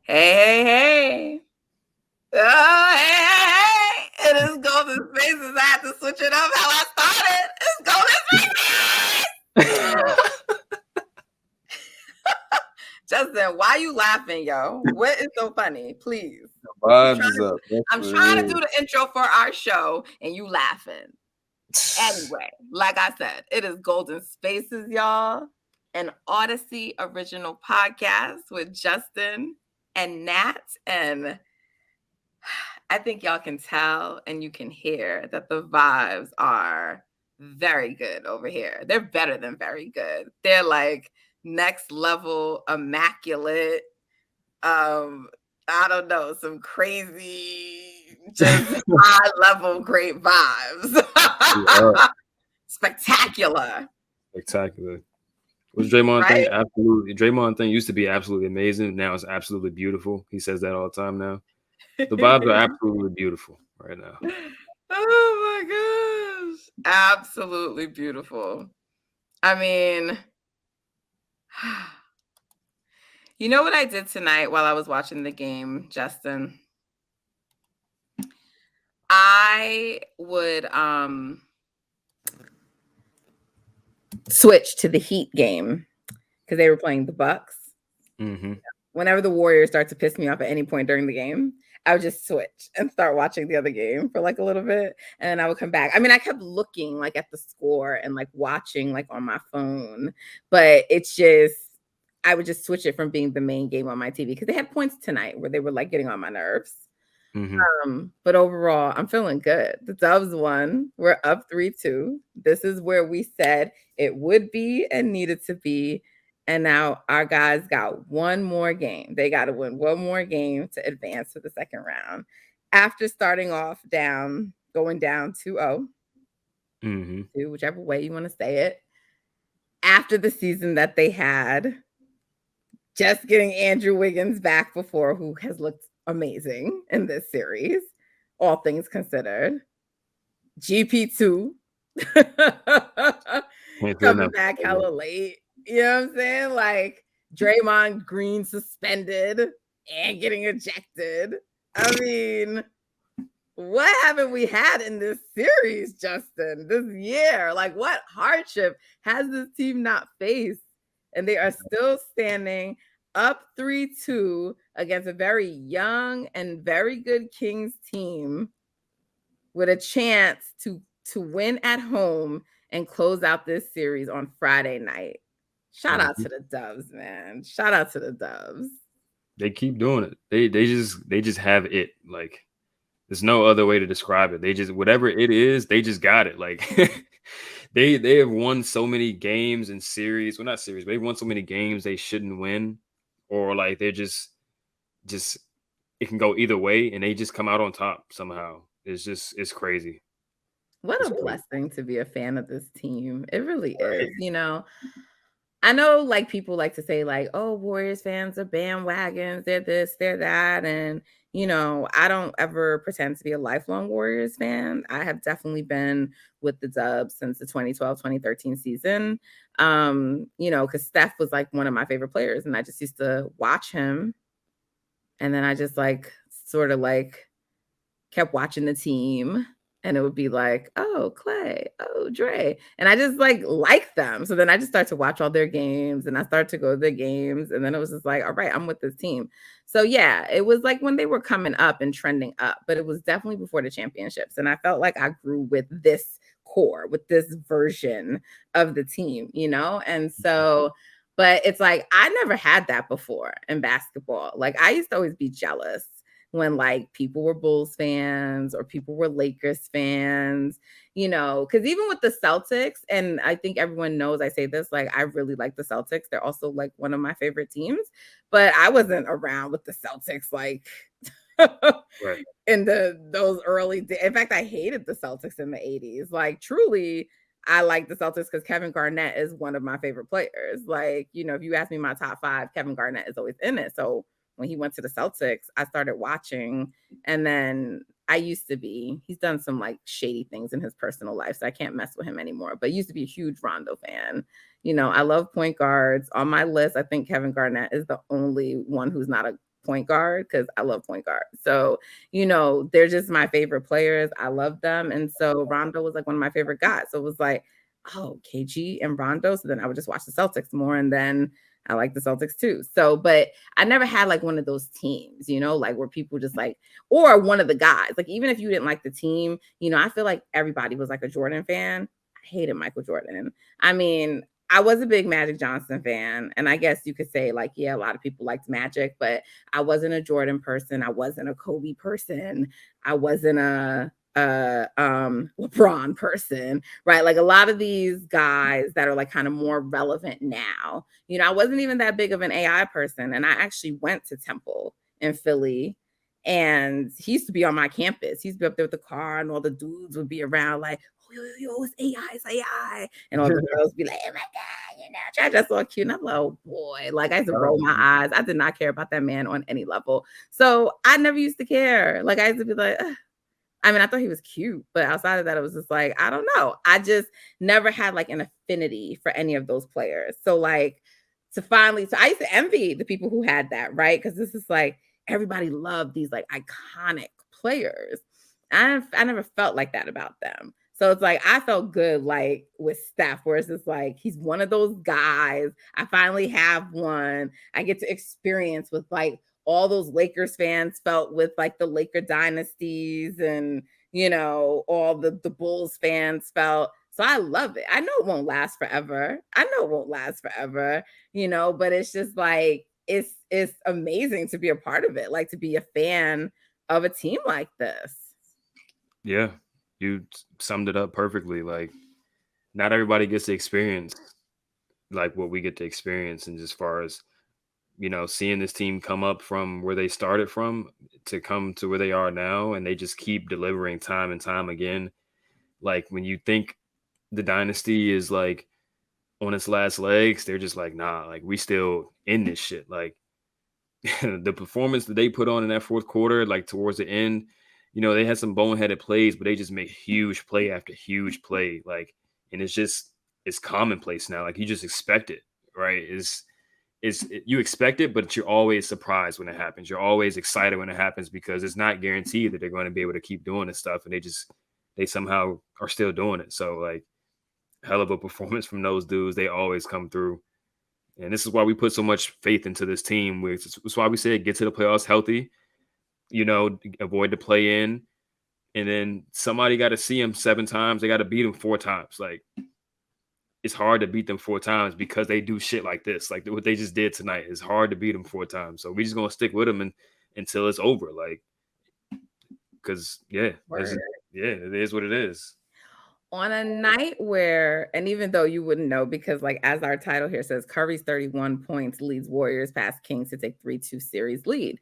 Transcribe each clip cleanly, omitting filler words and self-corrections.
Hey, hey, hey. Oh, hey, hey, hey. It is Golden Spaces. I had to switch it up how I started. It's Golden Spaces. Justin, why are you laughing, yo? What is so funny? Please. Vibes is up. I'm trying to do the intro for our show and you laughing. Anyway, like I said, it is Golden Spaces, y'all. An Odyssey original podcast with Justin and Nat. And I think y'all can tell and you can hear that the vibes are very good over here. They're better than very good. They're like next level immaculate. I don't know, some crazy, just high level great vibes. Spectacular. Was Draymond thing absolutely? Draymond thing used to be absolutely amazing. Now it's absolutely beautiful. He says that all the time now. The vibes are absolutely beautiful right now. Oh my gosh. Absolutely beautiful. I mean, you know what I did tonight while I was watching the game, Justin? I would switch to the Heat game because they were playing the Bucks. Mm-hmm. Whenever the Warriors start to piss me off at any point during the game, I would just switch and start watching the other game for like a little bit, and then I would come back. I mean, I kept looking like at the score and like watching like on my phone, but it's just I would just switch it from being the main game on my TV because they had points tonight where they were like getting on my nerves. Mm-hmm. But overall, I'm feeling good. The Dubs won. We're up 3-2. This is where we said it would be and needed to be. And now our guys got one more game. They got to win one more game to advance to the second round. After starting off going down 2-0, whichever way you want to say it, after the season that they had, just getting Andrew Wiggins back before, who has looked amazing in this series, all things considered. GP2 coming back hella late. You know what I'm saying? Like Draymond Green suspended and getting ejected. I mean, what haven't we had in this series, Justin, this year? Like, what hardship has this team not faced? And they are still standing up 3-2 against a very young and very good Kings team with a chance to win at home and close out this series on Friday night. Shout out to the Dubs, man. Shout out to the Dubs. They keep doing it. They just have it. Like there's no other way to describe it. They just whatever it is, they just got it. Like they have won so many games and series. Well, not series, but they've won so many games they shouldn't win. Or like they're just it can go either way and they just come out on top somehow. It's crazy. What a blessing to be a fan of this team. It really is. You know, I know like people like to say like, oh, Warriors fans are bandwagons, they're this, they're that. And, you know, I don't ever pretend to be a lifelong Warriors fan. I have definitely been with the Dubs since the 2012-2013 season. You know, because Steph was like one of my favorite players and I just used to watch him. And then I just like sort of like kept watching the team. And it would be like, oh, Clay, oh, Dre. And I just like them. So then I just started to watch all their games and I started to go to their games. And then it was just like, all right, I'm with this team. So yeah, it was like when they were coming up and trending up, but it was definitely before the championships. And I felt like I grew with this core, with this version of the team, you know? And so, but it's like, I never had that before in basketball. Like I used to always be jealous when like people were Bulls fans or people were Lakers fans, you know, because even with the Celtics, and I think everyone knows I say this, like I really like the Celtics. They're also like one of my favorite teams, but I wasn't around with the Celtics like in those early days. In fact, I hated the Celtics in the 80s. Like truly, I like the Celtics because Kevin Garnett is one of my favorite players. Like, you know, if you ask me my top 5, Kevin Garnett is always in it. So when he went to the Celtics, I started watching. And then he's done some like shady things in his personal life. So I can't mess with him anymore. But I used to be a huge Rondo fan. You know, I love point guards. On my list, I think Kevin Garnett is the only one who's not a point guard because I love point guard. So, they're just my favorite players. I love them. And so Rondo was like one of my favorite guys. So it was like, oh, KG and Rondo. So then I would just watch the Celtics more. And then I like the Celtics too. So, but I never had like one of those teams, like where people just like, or one of the guys, like even if you didn't like the team, I feel like everybody was like a Jordan fan. I hated Michael Jordan. I mean, I was a big Magic Johnson fan. And I guess you could say like, yeah, a lot of people liked Magic, but I wasn't a Jordan person. I wasn't a Kobe person. I wasn't a LeBron person, right? Like a lot of these guys that are like kind of more relevant now. I wasn't even that big of an AI person. And I actually went to Temple in Philly. And he used to be on my campus. He used to be up there with the car, and all the dudes would be around like, yo, it's AI, it's AI. And all the girls be like, oh my God, that's so cute. And I'm like, oh boy. Like I used to roll my eyes. I did not care about that man on any level. So I never used to care. Like I used to be like, ugh. I mean, I thought he was cute, but outside of that, it was just like, I don't know. I just never had like an affinity for any of those players. So like so I used to envy the people who had that, right? Because this is like everybody loved these like iconic players. I never felt like that about them. So it's like I felt good like with Steph, where it's just like he's one of those guys. I finally have one. I get to experience with like all those Lakers fans felt with like the Laker dynasties and all the Bulls fans felt. So I love it. I know it won't last forever. But it's just like it's amazing to be a part of it, like to be a fan of a team like this. Yeah, you summed it up perfectly. Like, not everybody gets to experience like what we get to experience, and as far as seeing this team come up from where they started from to come to where they are now, and they just keep delivering time and time again. Like when you think the dynasty is like on its last legs, they're just like, nah, like we still in this shit. Like the performance that they put on in that fourth quarter, like towards the end, they had some boneheaded plays, but they just make huge play after huge play. Like, and it's commonplace now. Like you just expect it, right? You expect it, but you're always surprised when it happens. You're always excited when it happens because it's not guaranteed that they're going to be able to keep doing this stuff, and they somehow are still doing it. So like, hell of a performance from those dudes. They always come through, and this is why we put so much faith into this team. That's why we say get to the playoffs healthy. Avoid the play in, and then somebody got to see them 7 times. They got to beat them 4 times. Like, it's hard to beat them 4 times because they do shit like this. Like what they just did tonight. It's hard to beat them 4 times. So we just gonna stick with them until it's over. Like, because it is what it is. On a night where, and even though you wouldn't know, because like as our title here says, Curry's 31 points leads Warriors past Kings to take 3-2 series lead.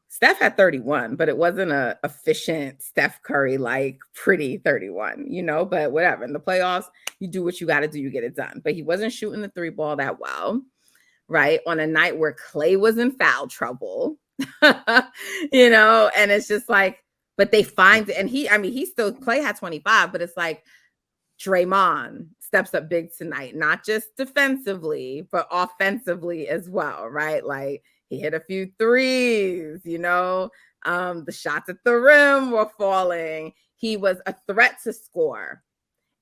Steph had 31, but it wasn't a efficient Steph Curry, like pretty 31, but whatever. In the playoffs, you do what you got to do, you get it done. But he wasn't shooting the 3 ball that well, right? On a night where Clay was in foul trouble, and it's just like, but they find it. And Clay had 25, but it's like Draymond steps up big tonight, not just defensively, but offensively as well, right? Like, he hit a few threes, the shots at the rim were falling. He was a threat to score.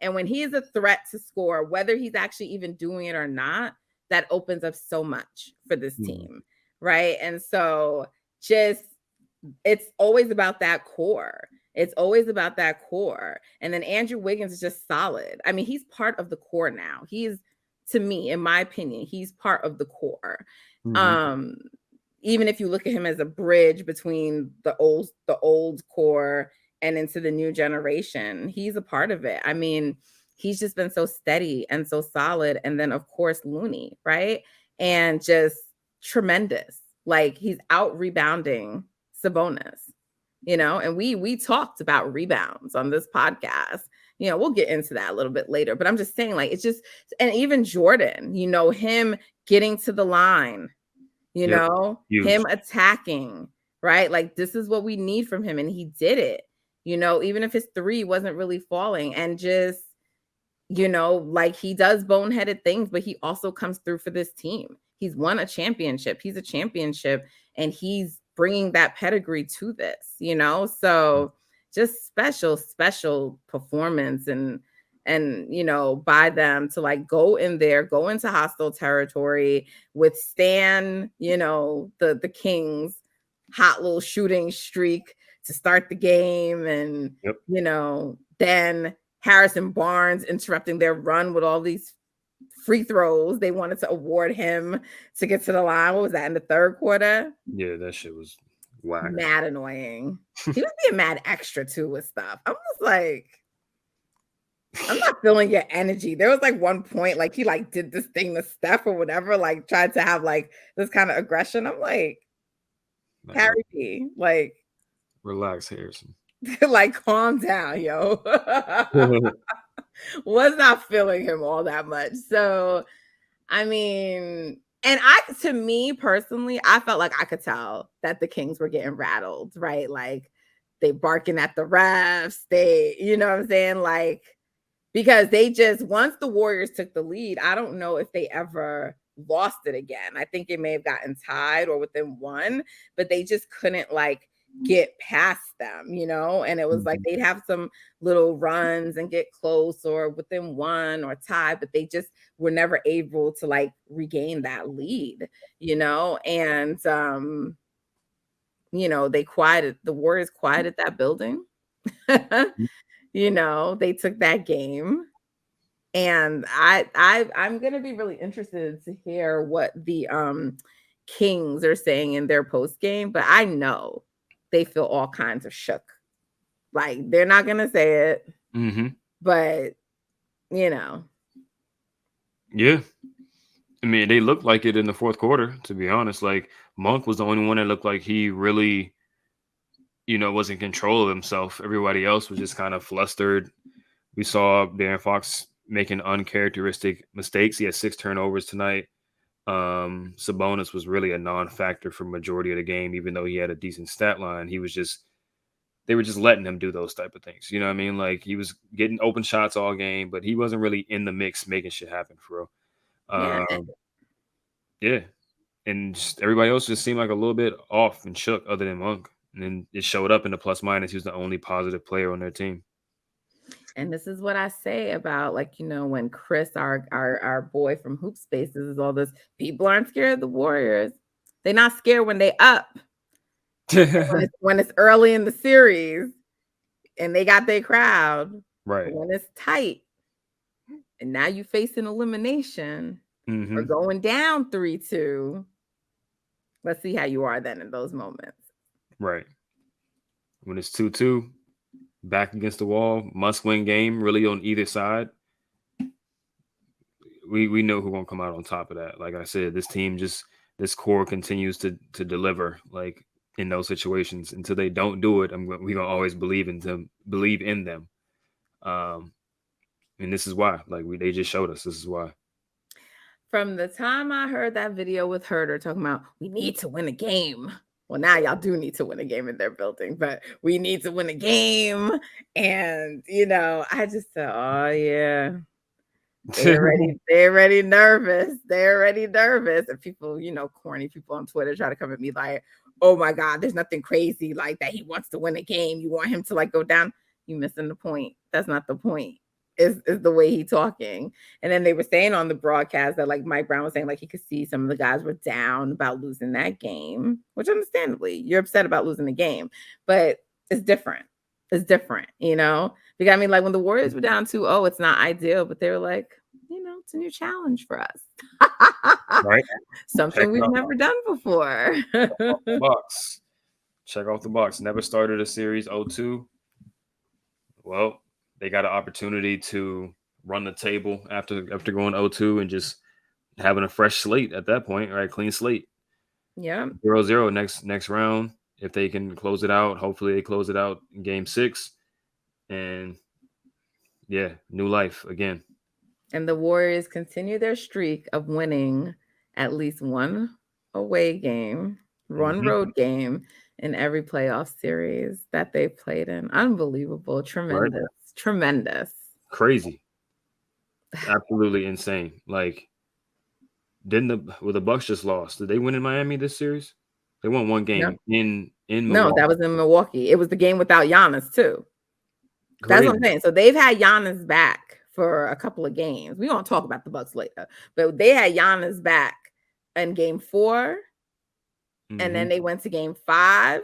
And when he is a threat to score, whether he's actually even doing it or not, that opens up so much for this team, right? And so it's always about that core. It's always about that core. And then Andrew Wiggins is just solid. I mean, he's part of the core now. To me, in my opinion, he's part of the core. Mm-hmm. Even if you look at him as a bridge between the old core and into the new generation, he's a part of it. I mean, he's just been so steady and so solid. And then, of course, Looney, right? And just tremendous. Like, he's out rebounding Sabonis, and we talked about rebounds on this podcast. We'll get into that a little bit later, but I'm just saying, like, it's just, and even Jordan, him getting to the line, him attacking, right? Like, this is what we need from him. And he did it, even if his 3 wasn't really falling, and just, like, he does boneheaded things, but he also comes through for this team. He's won a championship. He's a championship, and he's bringing that pedigree to this, so just special performance and by them to like go in there, go into hostile territory, withstand the Kings hot little shooting streak to start the game, and Yep. then Harrison Barnes interrupting their run with all these free throws. They wanted to award him to get to the line. What was that, in the third quarter? Yeah, that shit was whack. Mad annoying. He was being mad extra too with stuff. I'm just like, I'm not feeling your energy. There was like one point, like he like did this thing to Steph or whatever, like tried to have like this kind of aggression. I'm like, Harry B, like, relax, Harrison. like calm down, yo. Was not feeling him all that much. So, I mean, and to me personally, I felt like I could tell that the Kings were getting rattled, right? Like they barking at the refs. They, you know what I'm saying? Like, because they just, once the Warriors took the lead, I don't know if they ever lost it again. I think it may have gotten tied or within one, but they just couldn't like get past them, and it was like they'd have some little runs and get close or within one or tie, but they just were never able to like regain that lead, and the Warriors quieted that building. They took that game. And I'm gonna be really interested to hear what the Kings are saying in their post game, but I know they feel all kinds of shook. Like they're not gonna say it, but Yeah, I mean they looked like it in the fourth quarter. To be honest, like Monk was the only one that looked like he really, was in control of himself. Everybody else was just kind of flustered. We saw De'Aaron Fox making uncharacteristic mistakes. He had 6 turnovers tonight. Sabonis was really a non-factor for majority of the game, even though he had a decent stat line. They were just letting him do those type of things. You know what I mean? Like he was getting open shots all game, but he wasn't really in the mix making shit happen for real. Yeah. And everybody else just seemed like a little bit off and shook other than Monk. And then it showed up in the plus minus. He was the only positive player on their team. And this is what I say about like, when Chris, our boy from Hoop Spaces, is all this, people aren't scared of the Warriors. They're not scared when they up. when it's early in the series and they got their crowd. Right. When it's tight and now you facing elimination or going down 3-2. Let's see how you are then in those moments. Right. When it's 2-2. Back against the wall, must-win game, really on either side. We know who's gonna come out on top of that. Like I said, this team this core continues to deliver like in those situations. Until they don't do it, we're gonna always believe in them. And this is why. Like they just showed us. This is why. From the time I heard that video with Herder talking about we need to win a game. Well, now y'all do need to win a game in their building, but we need to win a game. And, I just said, oh, yeah, they're already nervous. They're already nervous. And people, corny people on Twitter try to come at me like, oh, my God, there's nothing crazy like that. He wants to win a game. You want him to like go down. You missing the point. That's not the point. Is the way he talking. And then they were saying on the broadcast that like Mike Brown was saying like he could see some of the guys were down about losing that game, which understandably you're upset about losing the game, but it's different. It's different, because I mean like when the Warriors were down 2-0, it's not ideal, but they were like, it's a new challenge for us. Right. Something we've never done before. Check off the box. Never started a series 0-2. Well, they got an opportunity to run the table after going 0-2 and just having a fresh slate at that point, right? Clean slate. Yeah. 0-0 next round. If they can close it out, hopefully they close it out in game 6. And yeah, new life again. And the Warriors continue their streak of winning at least one away game, one road game in every playoff series that they've played in. Unbelievable. Tremendous. Right. Tremendous. Crazy. Absolutely insane. Like, the Bucks just lost? Did they win in Miami this series? They won one game in No, Milwaukee. that was in Milwaukee. It was the game without Giannis too. That's what I'm Crazy. saying. So they've had Giannis back for a couple of games. We're gonna talk about the Bucks later, but they had Giannis back in game 4, and then they went to game 5.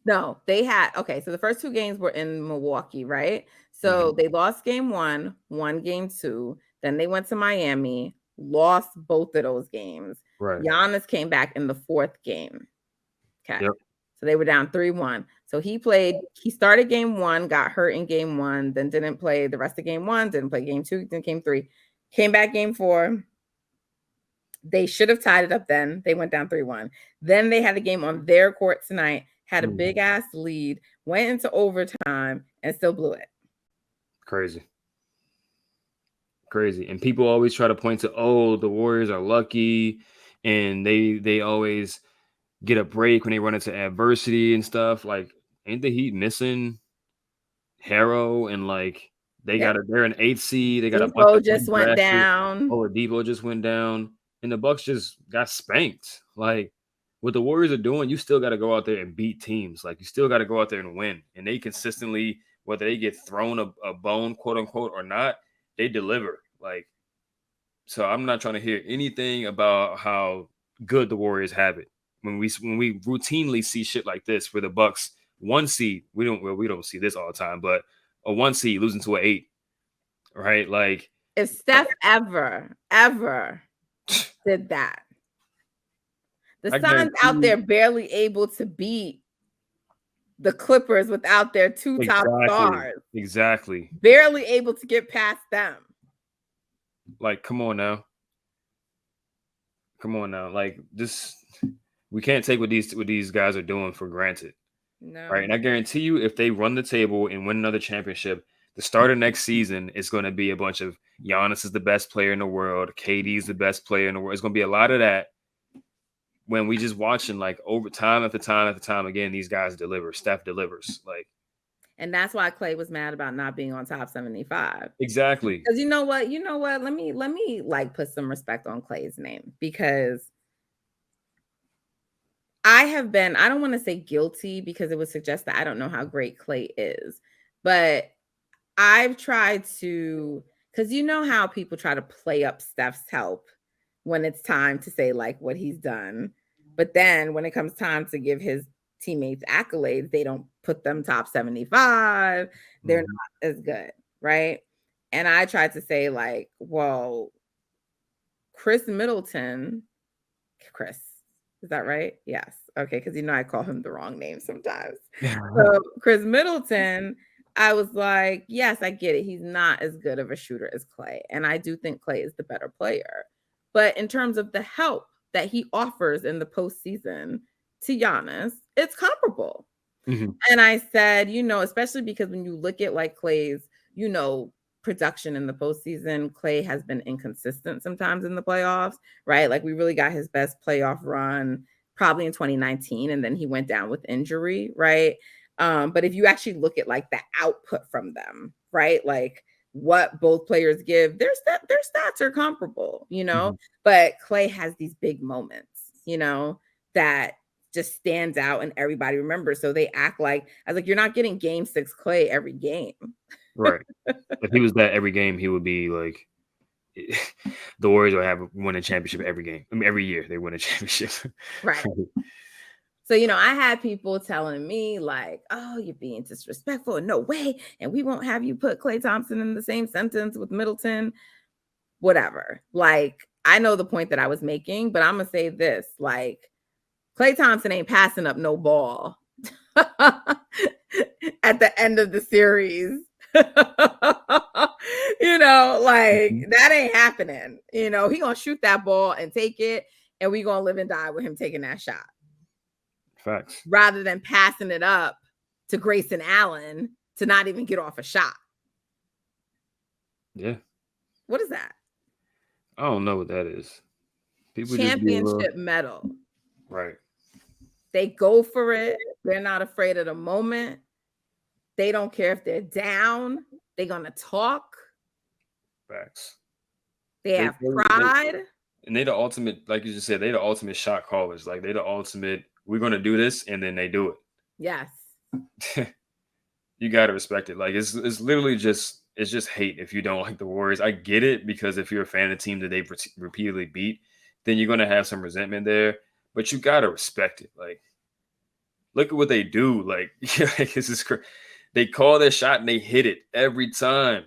No, they had so the first 2 games were in Milwaukee, right? So they lost game 1, won game 2, then they went to Miami, lost both of those games. Right. Giannis came back in the 4th game. Okay. Yep. So they were down 3-1. So he started game 1, got hurt in game 1, then didn't play the rest of game 1, didn't play game 2, then game 3, came back game 4. They should have tied it up then. They went down 3-1. Then they had a game on their court tonight, had a big ass lead, went into overtime, and still blew it. Crazy. And people always try to point to, the Warriors are lucky, and they always get a break when they run into adversity and stuff. Like, ain't the Heat missing Harrow, and like they're an 8th seed. They got a bunch of just went down. Depot just went down, and the Bucks just got spanked. Like, what the Warriors are doing, you still got to go out there and beat teams. Like, you still got to go out there and win. And they consistently, whether they get thrown a bone, quote unquote, or not, they deliver. Like, so I'm not trying to hear anything about how good the Warriors have it. When we routinely see shit like this, where the Bucks 1 seed, we don't see this all the time, but a 1 seed losing to an 8, right? Like, if Steph ever did that, the Suns out there barely able to beat the Clippers without their 2 top stars. Exactly. Barely able to get past them. Like, come on now. Like, this, we can't take what these guys are doing for granted. No. Right. And I guarantee you, if they run the table and win another championship, the start of next season is going to be a bunch of Giannis is the best player in the world. KD is the best player in the world. It's going to be a lot of that. When we just watching, like, over time after time after time again, these guys deliver. Steph delivers. Like, and that's why Klay was mad about not being on top 75. Exactly. Because you know what? Let me like put some respect on Klay's name, because I don't want to say guilty, because it would suggest that I don't know how great Klay is, but I've tried to, because you know how people try to play up Steph's help when it's time to say like what he's done, but then when it comes time to give his teammates accolades, they don't put them top 75. They're not as good, right? And I tried to say like, well, Chris Middleton, is that right? Yes. Okay, because I call him the wrong name sometimes. So Chris Middleton, I was like, yes, I get it. He's not as good of a shooter as Klay. And I do think Klay is the better player. But in terms of the help that he offers in the postseason to Giannis, it's comparable. And I said, especially because when you look at like Klay's, production in the postseason, Klay has been inconsistent sometimes in the playoffs, right? Like, we really got his best playoff run probably in 2019, and then he went down with injury, right? But if you actually look at like the output from them, right? Like what both players give, their stats are comparable, but Klay has these big moments, that just stands out and everybody remembers. So they act like, I was like, you're not getting game 6 Klay every game. Right. If he was that every game, he would be like, the Warriors would win a championship every game. I mean, every year they win a championship. Right. So, I had people telling me like, oh, you're being disrespectful. No way. And we won't have you put Klay Thompson in the same sentence with Middleton. Whatever. Like, I know the point that I was making, but I'm going to say this. Like, Klay Thompson ain't passing up no ball at the end of the series. That ain't happening. He gonna shoot that ball and take it, and we gonna live and die with him taking that shot. Facts. Rather than passing it up to Grayson Allen to not even get off a shot. Yeah. What is that? I don't know what that is. People championship medal. Right. They go for it. They're not afraid of the moment. They don't care if they're down. They're going to talk. Facts. They have pride. And they the ultimate, like you just said, they the ultimate shot callers. Like they the ultimate. We're gonna do this, and then they do Yes. it. You gotta respect it. Like it's literally just it's just hate if you don't like the Warriors. I get it because if you're a fan of the team that they've repeatedly beat, then you're gonna have some resentment there. But you gotta respect it. Like look at what they do. Like, like this is they call their shot and they hit it every time.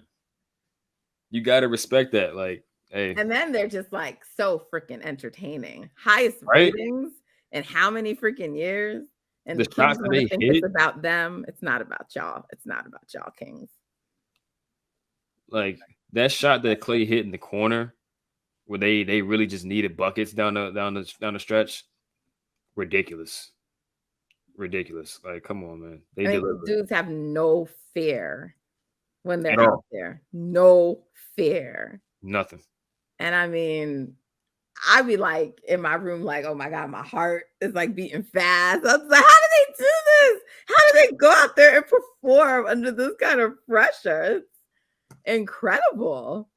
You gotta respect that. Like, hey, And then they're just like so freaking entertaining. Highest right? ratings in how many freaking years? And The the Kings shots that want to they think it's hit, about them. It's not about y'all. It's not about y'all, Kings. like that shot that Clay hit in the corner, where they really just needed buckets down the stretch. Ridiculous, ridiculous. Like, come on, man. They I mean, deliver dudes have no fear when at they're out all. there. No fear. Nothing. And I mean, I'd be like in my room, like, oh my God, my heart is like beating fast. I was like, how do they do this? How do they go out there and perform under this kind of pressure? It's incredible.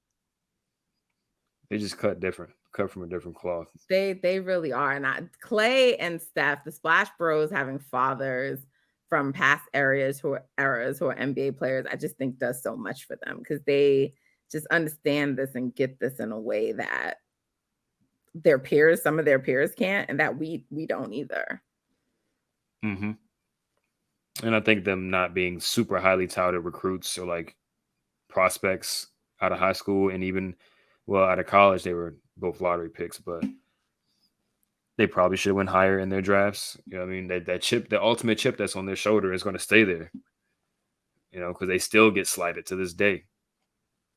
They just cut different, cut from a different cloth. They really are. And Clay and Steph, the Splash Bros, having fathers from past eras who are NBA players, I just think does so much for them because they just understand this and get this in a way that their peers, some of their peers can't, and that we don't either. Mm-hmm. And I think them not being super highly touted recruits or like prospects out of high school and even well out of college, they were both lottery picks, but they probably should have went higher in their drafts. You know what I mean? That chip, the ultimate chip that's on their shoulder is going to stay there. You know, because they still get slighted to this day.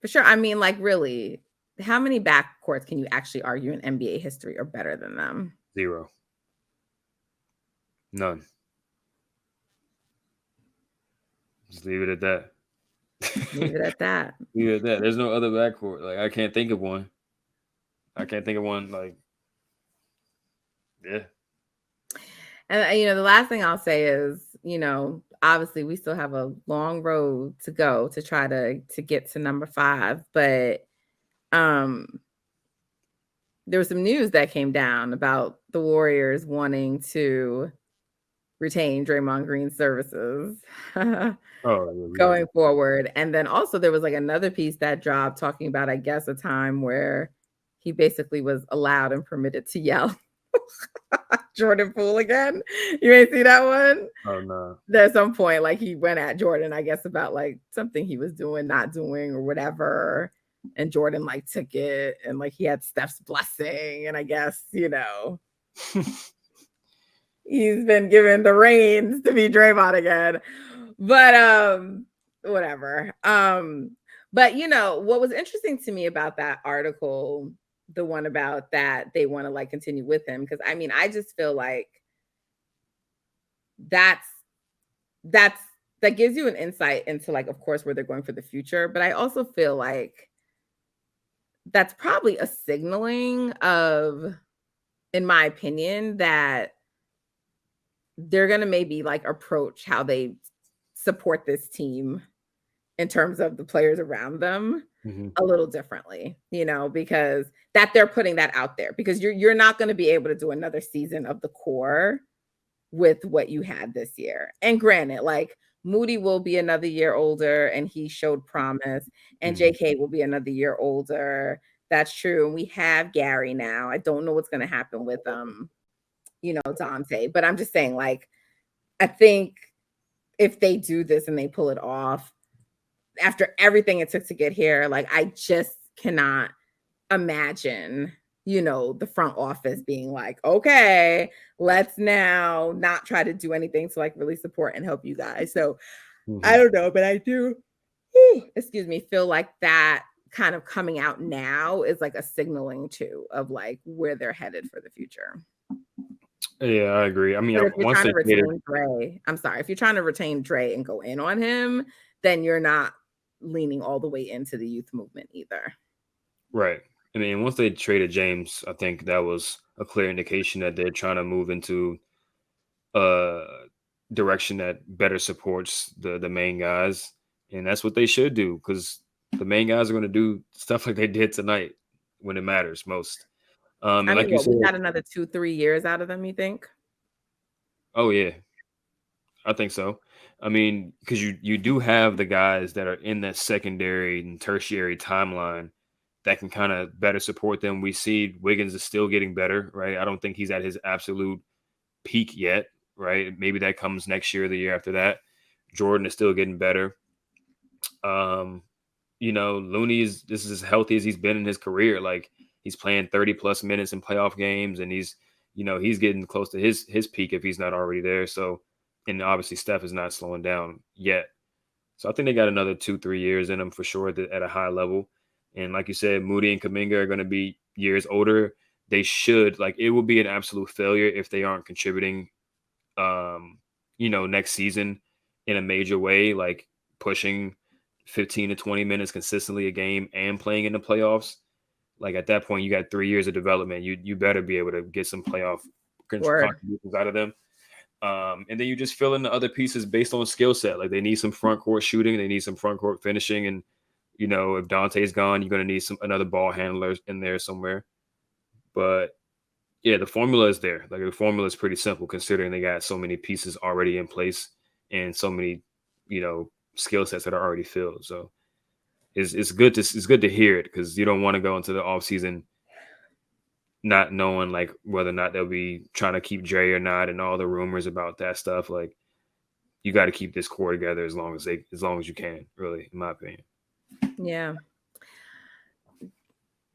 For sure. I mean, like, really, how many backcourts can you actually argue in NBA history are better than them? Zero. None. Just leave it at that. Leave it at that. Leave it at that. There's no other backcourt. Like I can't think of one. I can't think of one. Like, yeah. And you know, the last thing I'll say is, you know, obviously we still have a long road to go to try to get to number 5, but there was some news that came down about the Warriors wanting to retain Draymond Green's services going forward. And then also there was like another piece that dropped talking about, I guess, a time where he basically was allowed and permitted to yell Jordan Poole again. You may see that one. Oh no. At some point, like he went at Jordan, I guess, about like something he was doing, not doing, or whatever. And Jordan like took it and like he had Steph's blessing. And I guess, you know, he's been given the reins to be Draymond again. But whatever. But you know, what was interesting to me about that article, the one about that they want to like continue with him, because I mean, I just feel like that gives you an insight into like, of course, where they're going for the future. But I also feel like that's probably a signaling of, in my opinion, that they're going to maybe like approach how they support this team in terms of the players around them a little differently, you know, because that they're putting that out there, because you're not going to be able to do another season of the core with what you had this year. And granted, like Moody will be another year older and he showed promise, and JK will be another year older. That's true. And we have Gary now. I don't know what's going to happen with you know, Dante, but I'm just saying, like, I think if they do this and they pull it off after everything it took to get here, like I just cannot imagine, you know, the front office being like, okay, let's now not try to do anything to like really support and help you guys. So I don't know, but I do, excuse me, feel like that kind of coming out now is like a signaling too of like where they're headed for the future. Yeah, I agree. I mean, But if you're once trying they to retain Dre, I'm sorry, if you're trying to retain Dre and go in on him, then you're not leaning all the way into the youth movement either. right. I mean, once they traded James, I think that was a clear indication that they're trying to move into a direction that better supports the main guys, and that's what they should do, because the main guys are going to do stuff like they did tonight when it matters most. And I like mean, you what, we said, got another 2-3 years out of them, you think? oh yeah, I think so. I mean, because you do have the guys that are in that secondary and tertiary timeline that can kind of better support them. We see Wiggins is still getting better, right? I don't think he's at his absolute peak yet, right? Maybe that comes next year or the year after that. Jordan is still getting better. Um, Looney is this is as healthy as he's been in his career. Like he's playing 30 plus minutes in playoff games and he's getting close to his peak if he's not already there. So and obviously Steph is not slowing down yet. So I think they got another 2-3 years in them for sure at a high level. And like you said, Moody and Kaminga are going to be years older. They should like it will be an absolute failure if they aren't contributing next season in a major way, like pushing 15 to 20 minutes consistently a game and playing in the playoffs. Like at that point, you got 3 years of development. You better be able to get some playoff Word. contributions out of them. And then you just fill in the other pieces based on skill set. Like they need some front court shooting, they need some front court finishing, and if Dante's gone, you're gonna need another ball handler in there somewhere. But yeah, the formula is there. Like the formula is pretty simple considering they got so many pieces already in place and so many, skill sets that are already filled. So it's good to hear it because you don't want to go into the offseason not knowing like whether or not they'll be trying to keep Dre or not and all the rumors about that stuff. Like you got to keep this core together as long as you can, really, in my opinion. Yeah.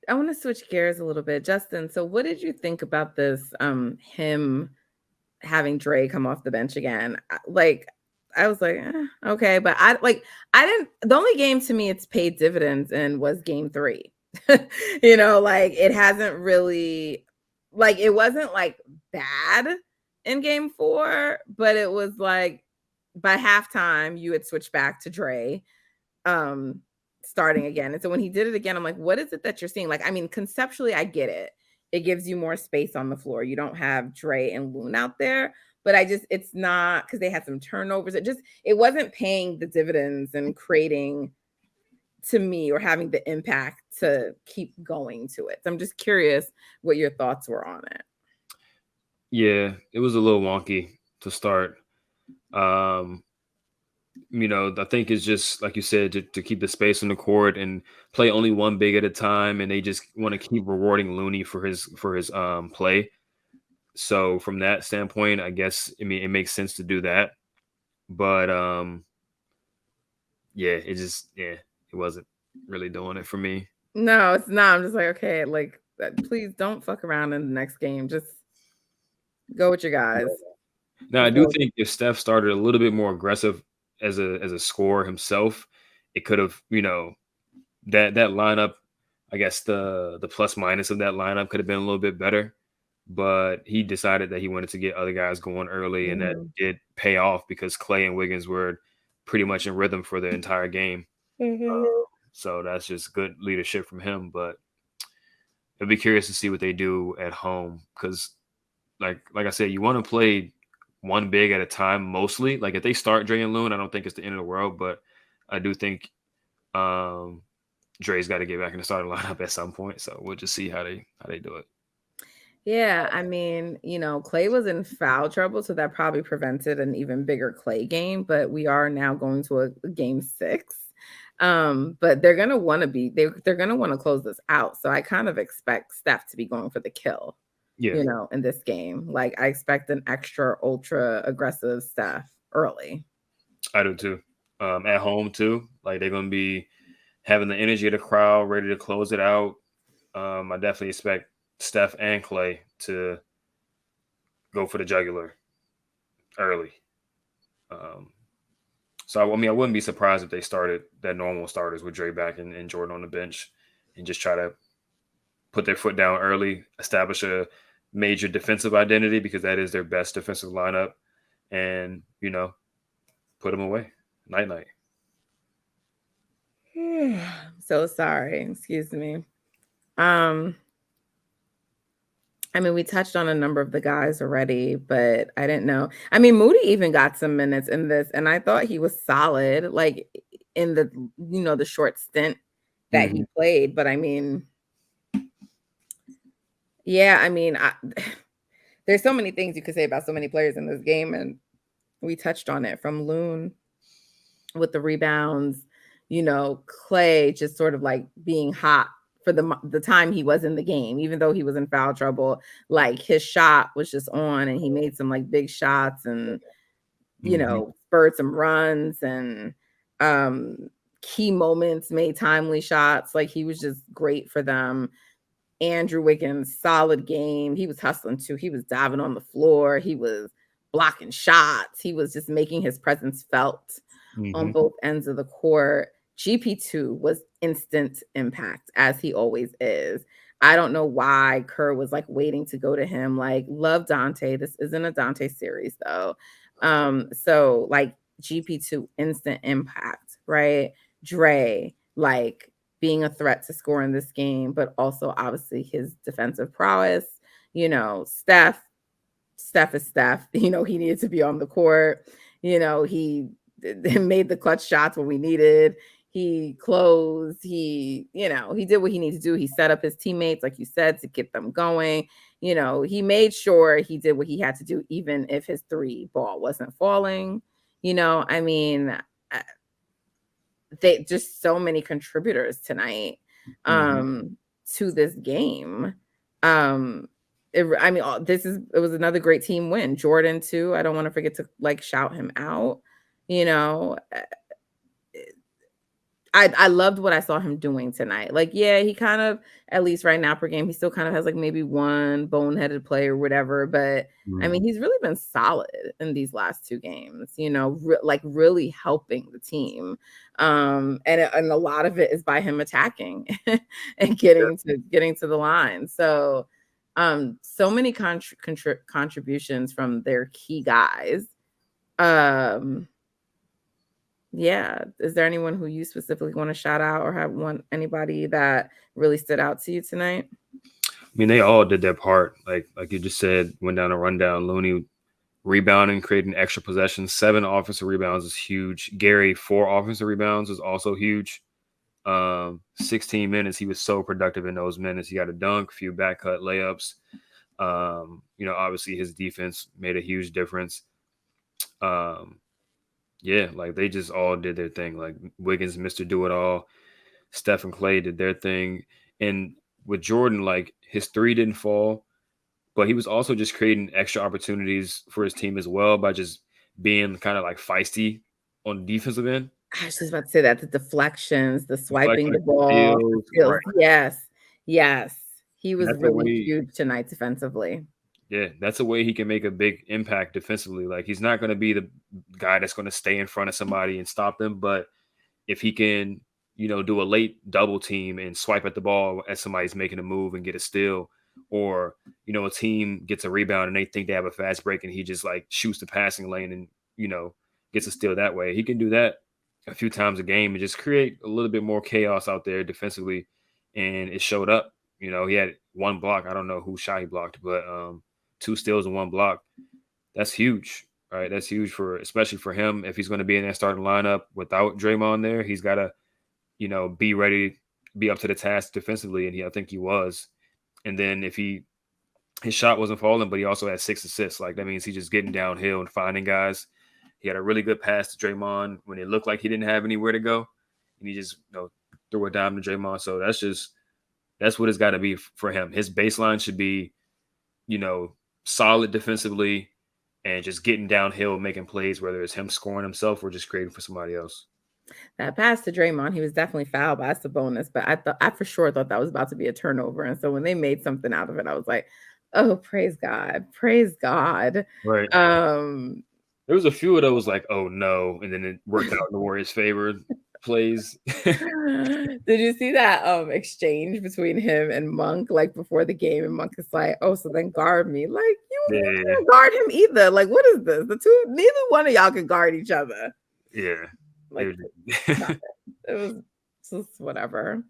I want to switch gears a little bit. Justin, so what did you think about this him having Dre come off the bench again? Like I was like, okay, but I didn't the only game to me it's paid dividends and was game 3. Like it hasn't really like it wasn't like bad in game 4, but it was like by halftime you had switched back to Dre starting again. And so when he did it again, I'm like, what is it that you're seeing? Like, I mean, conceptually, I get it. It gives you more space on the floor. You don't have Dre and Loon out there, but it's not because they had some turnovers. It wasn't paying the dividends and creating to me or having the impact to keep going to it. So I'm just curious what your thoughts were on it. Yeah, it was a little wonky to start. I think it's just like you said to keep the space on the court and play only one big at a time, and they just want to keep rewarding Looney for his play. So from that standpoint, I guess it makes sense to do that. But it wasn't really doing it for me. No, it's not. I'm just like, okay, like please don't fuck around in the next game. Just go with your guys. Now I do Go. think if Steph started a little bit more aggressive as a scorer himself, it could have, that lineup, I guess the plus minus of that lineup could have been a little bit better. But he decided that he wanted to get other guys going early, and that did pay off because Clay and Wiggins were pretty much in rhythm for the entire game. So that's just good leadership from him. But I'd be curious to see what they do at home because, like I said, you want to play one big at a time mostly. Like if they start Dre and Loon, I don't think it's the end of the world, but I do think Dre's got to get back in the starting lineup at some point. So we'll just see how they do it. Yeah, I mean, Clay was in foul trouble, so that probably prevented an even bigger Clay game, but we are now going to a game 6. But they're gonna want to close this out. So I kind of expect Steph to be going for the kill, Yeah, in this game. Like I expect an extra ultra aggressive Steph early. I do too. At home too, like they're gonna be having the energy of the crowd, ready to close it out. I definitely expect Steph and Clay to go for the jugular early. Um, so I mean, I wouldn't be surprised if they started their normal starters with Dre back and Jordan on the bench, and just try to put their foot down early, establish a major defensive identity because that is their best defensive lineup, and put them away. Night night. So sorry, excuse me. I mean, we touched on a number of the guys already, but I didn't know. I mean, Moody even got some minutes in this, and I thought he was solid, like in the short stint that he played. But I mean, Yeah, I mean, there's so many things you could say about so many players in this game, and we touched on it from Loon with the rebounds, Clay just sort of like being hot for the time he was in the game, even though he was in foul trouble. Like his shot was just on, and he made some like big shots and Hmm. spurred some runs and key moments, made timely shots. Like he was just great for them. Andrew Wiggins, solid game. He was hustling too. He was diving on the floor. He was blocking shots. He was just making his presence felt on Hmm. both ends of the court. GP2 was instant impact, as he always is. I don't know why Kerr was like waiting to go to him. Like, love Dante. This isn't a Dante series though. So like GP2 instant impact, right? Dre, like being a threat to score in this game, but also obviously his defensive prowess. Steph is Steph. He needed to be on the court. He made the clutch shots when we needed. He closed. He did what he needed to do. He set up his teammates, like you said, to get them going. He made sure he did what he had to do, even if his three ball wasn't falling. I mean, they just so many contributors tonight Hmm. to this game. It was another great team win. Jordan too. I don't want to forget to like shout him out. You know, I loved what I saw him doing tonight. Like, yeah, he kind of, at least right now per game, he still kind of has like maybe one boneheaded play or whatever. But I mean, Hmm. he's really been solid in these last two games, like really helping the team. And a lot of it is by him attacking and getting to the line. So so many contributions from their key guys. Um yeah. Is there anyone who you specifically want to shout out or have anybody that really stood out to you tonight? I mean, they all did their part. Like you just said, went down a rundown. Looney rebounding, creating extra possessions. 7 offensive rebounds is huge. Gary, 4 offensive rebounds is also huge. 16 minutes, he was so productive in those minutes. He got a dunk, a few back cut layups. Obviously his defense made a huge difference. Um, yeah, like they just all did their thing. Like Wiggins, Mr. Do It All, Steph and Clay did their thing. And with Jordan, like his three didn't fall, but he was also just creating extra opportunities for his team as well by just being kind of like feisty on the defensive end. I was just about to say that the deflections, the swiping the Deflections, ball, the steals, skills. right. Yes. Yes. He And was that's a really way, huge tonight defensively. yeah, that's a way he can make a big impact defensively. Like he's not going to be the guy that's going to stay in front of somebody and stop them, but if he can, do a late double team and swipe at the ball as somebody's making a move and get a steal, or a team gets a rebound and they think they have a fast break and he just like shoots the passing lane and gets a steal that way. He can do that a few times a game and just create a little bit more chaos out there defensively, and it showed up. He had one block. I don't know who shot he blocked, but 2 steals and 1 block. That's huge. Right, that's huge especially for him. If he's going to be in that starting lineup without Draymond there, he's got to, be ready, be up to the task defensively, and I think he was. And then if his shot wasn't falling, but he also had 6 assists. Like that means he's just getting downhill and finding guys. He had a really good pass to Draymond when it looked like he didn't have anywhere to go, and he just threw a dime to Draymond. So that's what it's got to be for him. His baseline should be, solid defensively and just getting downhill, making plays, whether it's him scoring himself or just creating for somebody else. That pass to Draymond, he was definitely fouled, but that's a bonus. But I for sure thought that was about to be a turnover. And so when they made something out of it, I was like, oh, praise God. Praise God. Right. Um There was a few of those like, oh no, and then it worked out in the Warriors' favor plays. Did you see that exchange between him and Monk like before the game? And Monk is like, "Oh, so then guard me." Like you Yeah, can't guard him either. Like, what is this? Neither one of y'all can guard each other. yeah. Like, Just, stop it. It was just whatever.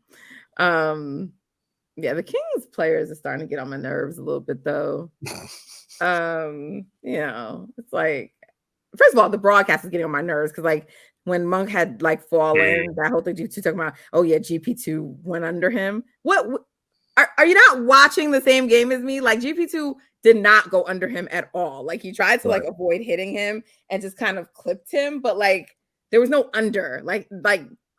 Um, yeah, the Kings players are starting to get on my nerves a little bit though. It's like, first of all, the broadcast is getting on my nerves because like when Monk had like yeah, fallen, that whole thing you two talking about, oh yeah, GP2 went under him. What Are you not watching the same game as me? Like GP2 did not go under him at all. Like he tried to like Right. avoid hitting him and just kind of clipped him, but like there was no under. Like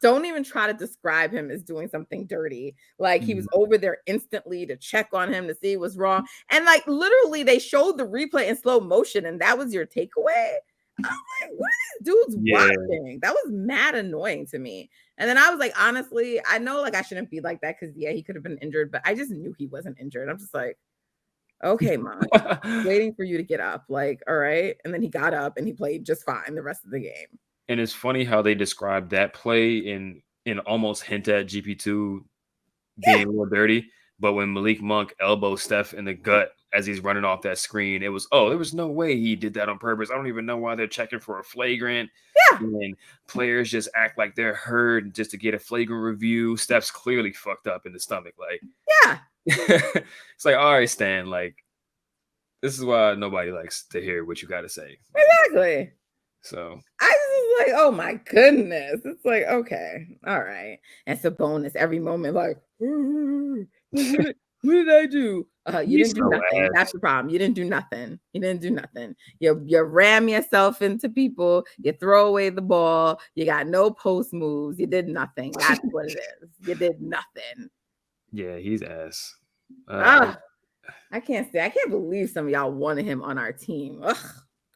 don't even try to describe him as doing something dirty. Like he Mhm. was over there instantly to check on him to see what's wrong. And like literally they showed the replay in slow motion and that was your takeaway. I'm like, what are these dudes Yeah. watching? That was mad annoying to me. And then I was like, honestly, I know like I shouldn't be like that because yeah, he could have been injured, but I just knew he wasn't injured. I'm just like, okay, Mike, waiting for you to get up. Like, all right. And then he got up and he played just fine the rest of the game. And it's funny how they describe that play and almost hint at GP2 being Yeah, a little dirty. But when Malik Monk elbows Steph in the gut as he's running off that screen, it was, oh, there was no way he did that on purpose. I don't even know why they're checking for a flagrant. yeah, And players just act like they're hurt just to get a flagrant review. Steph's clearly fucked up in the stomach. Like, yeah, it's like, all right, Stan, like, this is why nobody likes to hear what you got to say. Like, exactly. so, I was like, oh my goodness. It's like, okay, all right. And Sabonis every moment, like, what did I do? You he's didn't do so nothing. ass. That's the problem. You didn't do nothing. You didn't do nothing. You ram yourself into people. You throw away the ball. You got no post moves. You did nothing. That's what it is. You did nothing. Yeah, he's ass. I can't say. I can't believe some of y'all wanted him on our team. Ugh,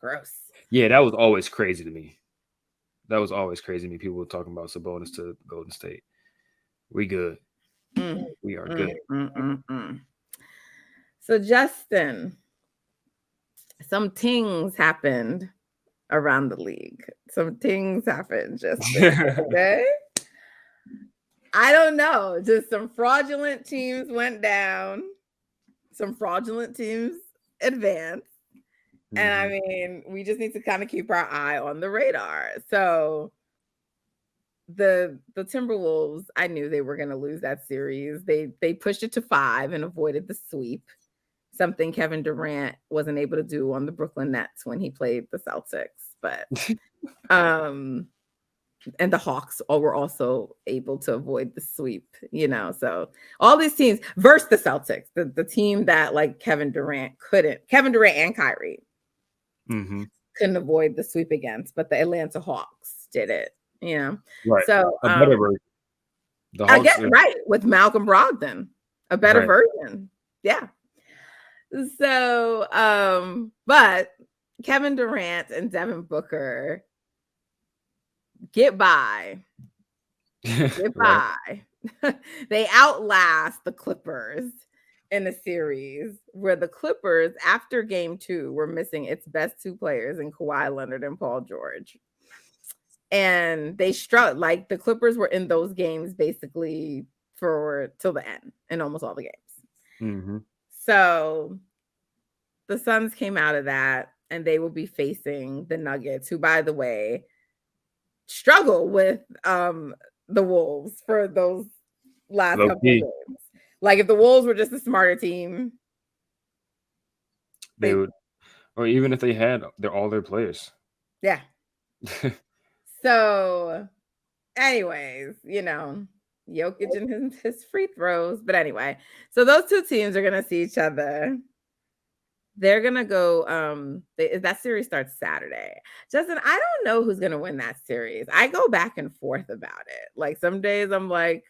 gross. Yeah, that was always crazy to me. That was always crazy to me. People were talking about Sabonis to Golden State. We good. We are good. So, Justin, some things happened around the league. Some things happened, Justin. Okay. I don't know. Just some fraudulent teams went down. Some fraudulent teams advanced. And I mean, we just need to kind of keep our eye on the radar. So the Timberwolves, I knew they were going to lose that series. They pushed it to 5 and avoided the sweep. Something Kevin Durant wasn't able to do on the Brooklyn Nets when he played the Celtics, but and the Hawks were also able to avoid the sweep, you know. So all these teams versus the Celtics, the team that like Kevin Durant and Kyrie couldn't avoid the sweep against, but the Atlanta Hawks did it, you know. Right. So A better version. The I Hawks guess right with Malcolm Brogdon, a better version. Yeah. So but Kevin Durant and Devin Booker get by. Get by. They outlast the Clippers in a series where the Clippers, after game 2, were missing its best 2 players in Kawhi Leonard and Paul George. And they struck, like the Clippers were in those games basically till the end in almost all the games. So the Suns came out of that and they will be facing the Nuggets, who, by the way, struggle with the Wolves for those last couple of games. Like if the Wolves were just a smarter team, they would, or even if they had all their players. Yeah. So, anyways, you know, Jokic and his free throws. But anyway, so those 2 teams are gonna see each other. They're gonna go. That series starts Saturday. Justin, I don't know who's gonna win that series. I go back and forth about it. Like some days I'm like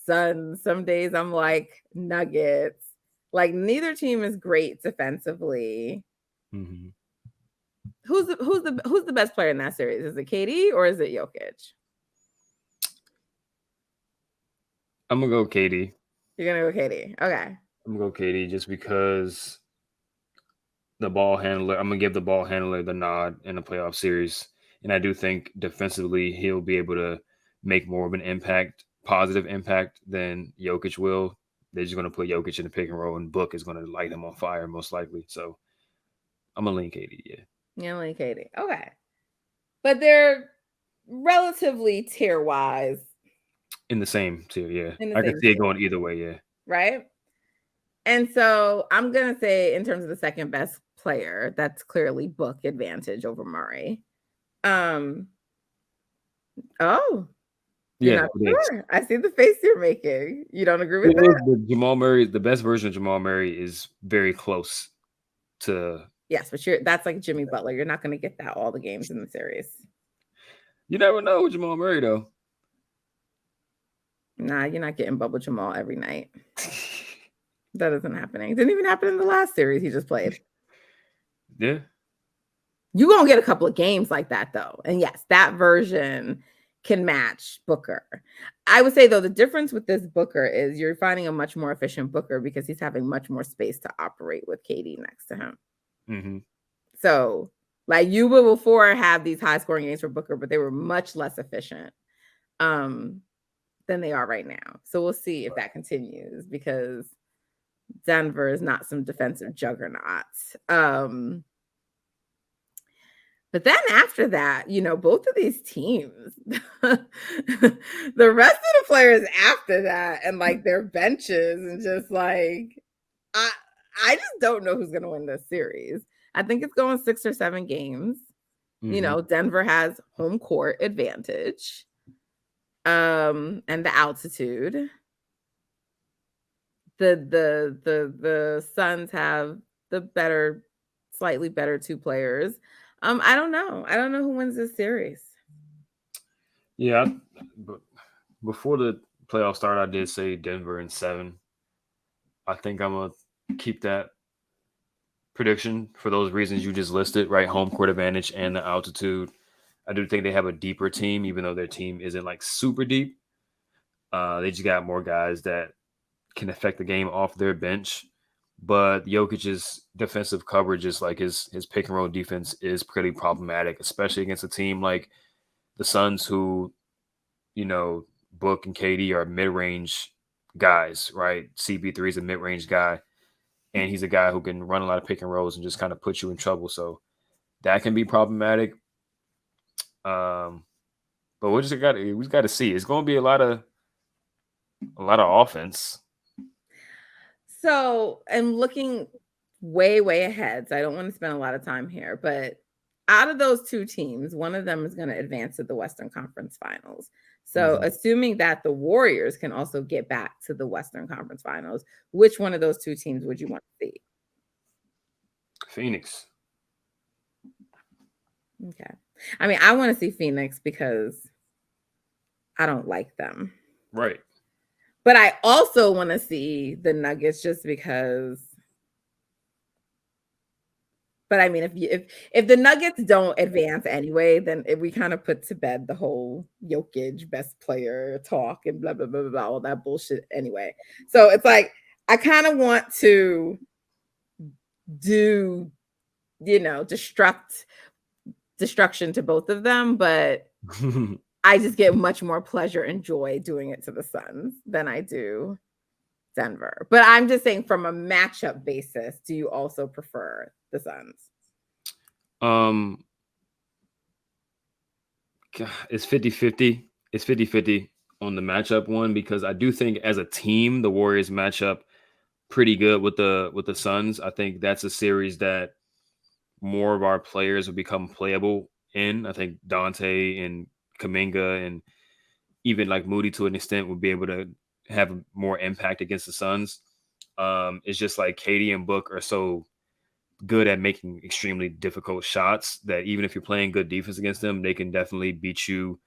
Suns, some days I'm like Nuggets. Like neither team is great defensively. Who's the best player in that series? Is it KD or is it Jokic? I'm gonna go KD. You're gonna go KD. Okay. I'm gonna go KD just because the ball handler. I'm gonna give the ball handler the nod in the playoff series, and I do think defensively he'll be able to make more of an positive impact than Jokic will. They're just gonna put Jokic in the pick and roll, and Book is gonna light him on fire most likely. So I'm gonna lean KD. Yeah. Yeah, lean KD. Okay, but they're relatively tier wise in the same tier. Yeah, I could see it going either way. Yeah. Right. And so I'm going to say in terms of the second best player, that's clearly Book advantage over Murray. Oh. You're Yeah, not it is. sure. I see the face you're making. You don't agree with It is, that? but Jamal Murray, the best version of Jamal Murray is very close to. Yes, but that's like Jimmy Butler. You're not going to get that all the games in the series. You never know with Jamal Murray though. Nah, you're not getting Bubble Jamal every night. That isn't happening. It didn't even happen in the last series he just played. Yeah. You're going to get a couple of games like that, though. And yes, that version can match Booker. I would say, though, the difference with this Booker is you're finding a much more efficient Booker because he's having much more space to operate with KD next to him. Mm-hmm. So, like, you would before have these high scoring games for Booker, but they were much less efficient than they are right now. So we'll see if that continues because Denver is not some defensive juggernaut. But then after that, both of these teams, the rest of the players after that and like their benches and just like, I just don't know who's going to win this series. I think it's going 6 or 7 games. Mm-hmm. Denver has home court advantage and the altitude. The Suns have the slightly better 2 players. I don't know. I don't know who wins this series. Yeah, but before the playoffs start, I did say Denver in 7. I think I'm gonna keep that prediction for those reasons you just listed, right? Home court advantage and the altitude. I do think they have a deeper team, even though their team isn't like super deep. They just got more guys that can affect the game off their bench. But Jokic's defensive coverage is like his pick and roll defense is pretty problematic, especially against a team like the Suns, who, Book and KD are mid range guys, right? CB3 is a mid range guy, and he's a guy who can run a lot of pick and rolls and just kind of put you in trouble. So that can be problematic. But we just got to see. It's going to be a lot of offense. So I'm looking way, way ahead. So I don't want to spend a lot of time here, but out of those 2 teams, one of them is going to advance to the Western Conference Finals. So assuming that the Warriors can also get back to the Western Conference Finals, which one of those 2 teams would you want to see? Phoenix. Okay. I mean, I want to see Phoenix because I don't like them. Right. But I also want to see the Nuggets just because. But I mean, if the Nuggets don't advance anyway, then we kind of put to bed the whole Jokic best player talk and blah blah blah blah, blah all that bullshit anyway. So it's like I kind of want to do, destruction to both of them, but I just get much more pleasure and joy doing it to the Suns than I do Denver. But I'm just saying from a matchup basis, do you also prefer the Suns? It's 50-50. It's 50-50 on the matchup one because I do think as a team, the Warriors match up pretty good with the Suns. I think that's a series that more of our players will become playable in. I think Dante and Kuminga and even like Moody to an extent would be able to have more impact against the Suns. It's just like KD and Book are so good at making extremely difficult shots that even if you're playing good defense against them, they can definitely beat you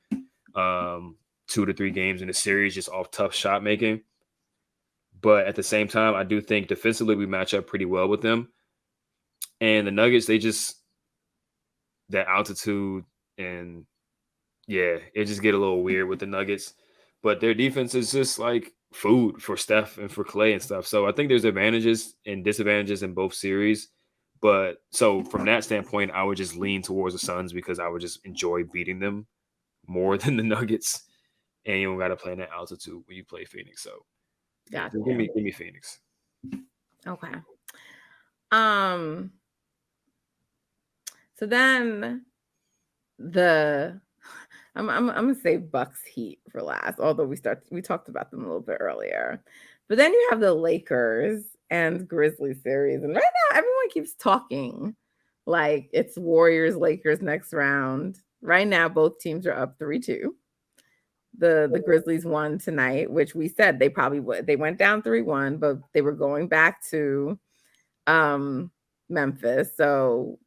2 to 3 games in a series just off tough shot making. But at the same time, I do think defensively we match up pretty well with them. And the Nuggets, that altitude and it just get a little weird with the Nuggets. But their defense is just like food for Steph and for Clay and stuff. So I think there's advantages and disadvantages in both series. But so from that standpoint, I would just lean towards the Suns because I would just enjoy beating them more than the Nuggets. And you don't got to play in that altitude when you play Phoenix. So Gotcha. give me Phoenix. Okay. So then I'm gonna say Bucks Heat for last, although we talked about them a little bit earlier. But then you have the Lakers and Grizzlies series, and right now everyone keeps talking like it's Warriors Lakers next round. Right now, both teams are up 3-2. the Grizzlies won tonight, which we said they probably would. They went down 3-1, but they were going back to Memphis. So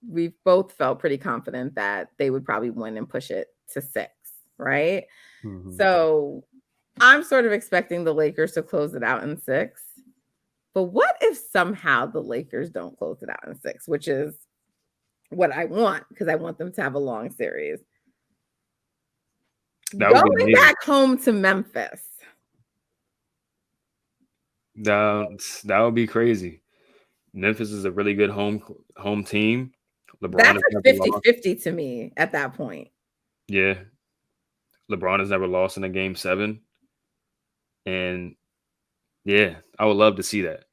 we both felt pretty confident that they would probably win and push it to 6, right? Mm-hmm. So I'm sort of expecting the Lakers to close it out in 6. But what if somehow the Lakers don't close it out in 6, which is what I want, because I want them to have a long series. That would be Going amazing. back home to Memphis. That would be crazy. Memphis is a really good home team. LeBron That's has a never lost. 50-50 to me at that point. Yeah. LeBron has never lost in a game 7. And yeah, I would love to see that.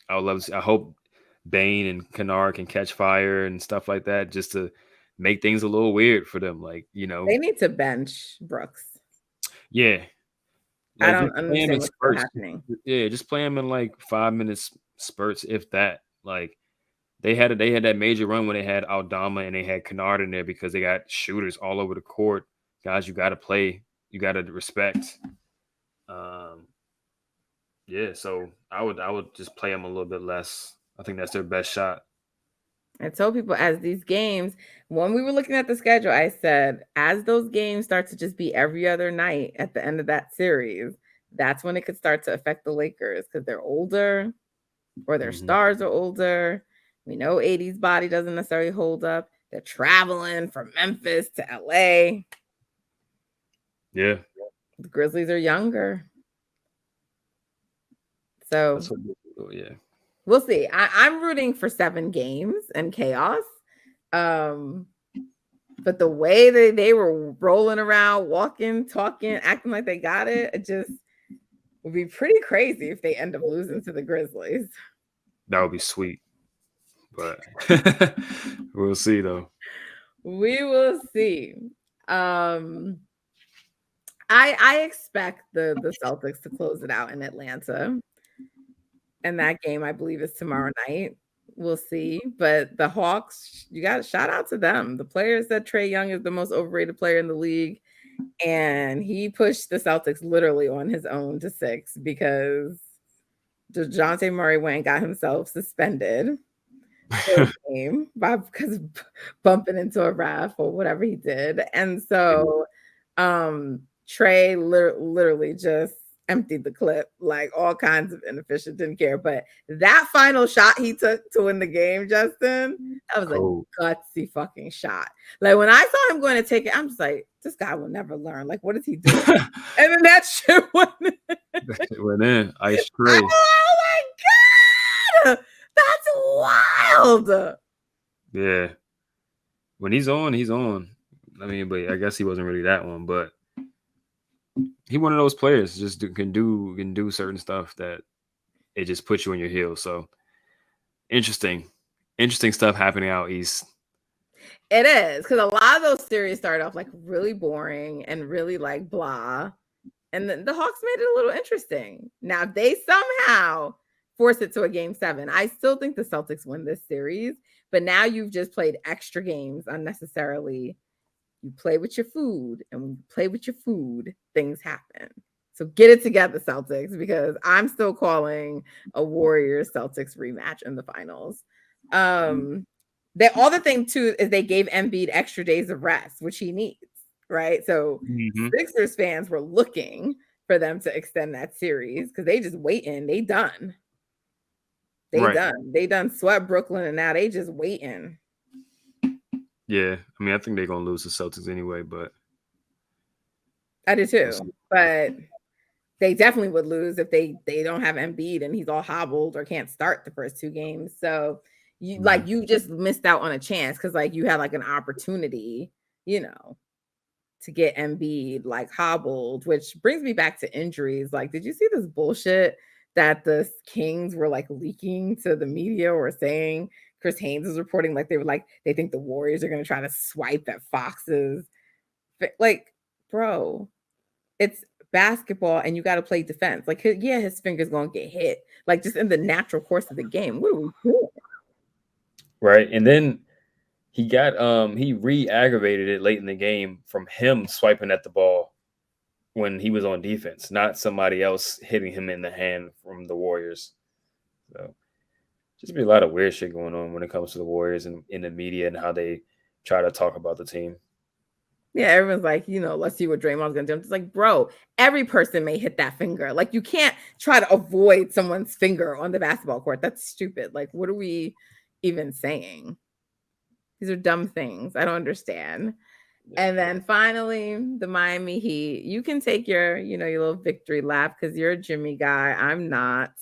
I would love to see, I hope Bane and Kennard can catch fire and stuff like that, just to make things a little weird for them. Like, They need to bench Brooks. Yeah. I Like, don't understand what's still happening. Yeah, just play him in like 5 minutes spurts, if that. Like, they had that major run when they had Aldama and they had Kennard in there because they got shooters all over the court. Guys, you got to play. You got to respect. Yeah, so I would just play them a little bit less. I think that's their best shot. I told people as these games, when we were looking at the schedule, I said, as those games start to just be every other night at the end of that series, that's when it could start to affect the Lakers because they're older or their stars are older. We know 80's body doesn't necessarily hold up. They're traveling from Memphis to LA. Yeah. The Grizzlies are younger. So, yeah. We'll see. I'm rooting for 7 games and chaos. But the way they were rolling around, walking, talking, acting like they got it just would be pretty crazy if they end up losing to the Grizzlies. That would be sweet. But we'll see, though. We will see. I expect the Celtics to close it out in Atlanta. And that game, I believe, is tomorrow night. We'll see. But the Hawks, you got to shout out to them. The players said Trae Young is the most overrated player in the league. And he pushed the Celtics literally on his own to 6 because DeJounte Murray went and got himself suspended for the game because bumping into a ref or whatever he did. And so Trae literally just emptied the clip, like all kinds of inefficient, didn't care. But that final shot he took to win the game, Justin, that was a gutsy fucking shot. Like when I saw him going to take it, I'm just like, this guy will never learn. Like, what is he doing? And then that shit went in. Went in. Ice Trae. Oh my God. That's wild. Yeah. When he's on, he's on. I mean, but I guess he wasn't really that one, but he one of those players just can do certain stuff that it just puts you on your heels. So interesting stuff happening out east. It is, because a lot of those series started off like really boring and really like blah, and then the Hawks made it a little interesting. Now if they somehow force it to a game 7, I still think the Celtics win this series, but now you've just played extra games unnecessarily. You play with your food, and when you play with your food, things happen. So get it together, Celtics, because I'm still calling a Warriors Celtics rematch in the finals. The other thing too is they gave Embiid extra days of rest, which he needs, right? So Sixers fans were looking for them to extend that series because they just waiting. They done. They done swept Brooklyn, and now they just waiting. Yeah, I mean, I think they're gonna lose the Celtics anyway, but I do too. But they definitely would lose if they don't have Embiid and he's all hobbled or can't start the first 2 games. So you just missed out on a chance because like you had like an opportunity, to get Embiid like hobbled, which brings me back to injuries. Like, did you see this bullshit that the Kings were like leaking to the media or saying? Chris Haynes is reporting like they think the Warriors are going to try to swipe at Fox's. Like, bro, it's basketball and you got to play defense. Like, yeah, his finger's going to get hit. Like, just in the natural course of the game. What are we doing? Right. And then he got he re-aggravated it late in the game from him swiping at the ball. when he was on defense, not somebody else hitting him in the hand from the Warriors. So just be a lot of weird shit going on when it comes to the Warriors and in the media and how they try to talk about the team. Yeah, everyone's like, let's see what Draymond's gonna do. I'm just like, bro, every person may hit that finger. Like, you can't try to avoid someone's finger on the basketball court. That's stupid. Like, what are we even saying? These are dumb things. I don't understand. Yeah. And then finally, the Miami Heat. You can take your little victory lap because you're a Jimmy guy. I'm not.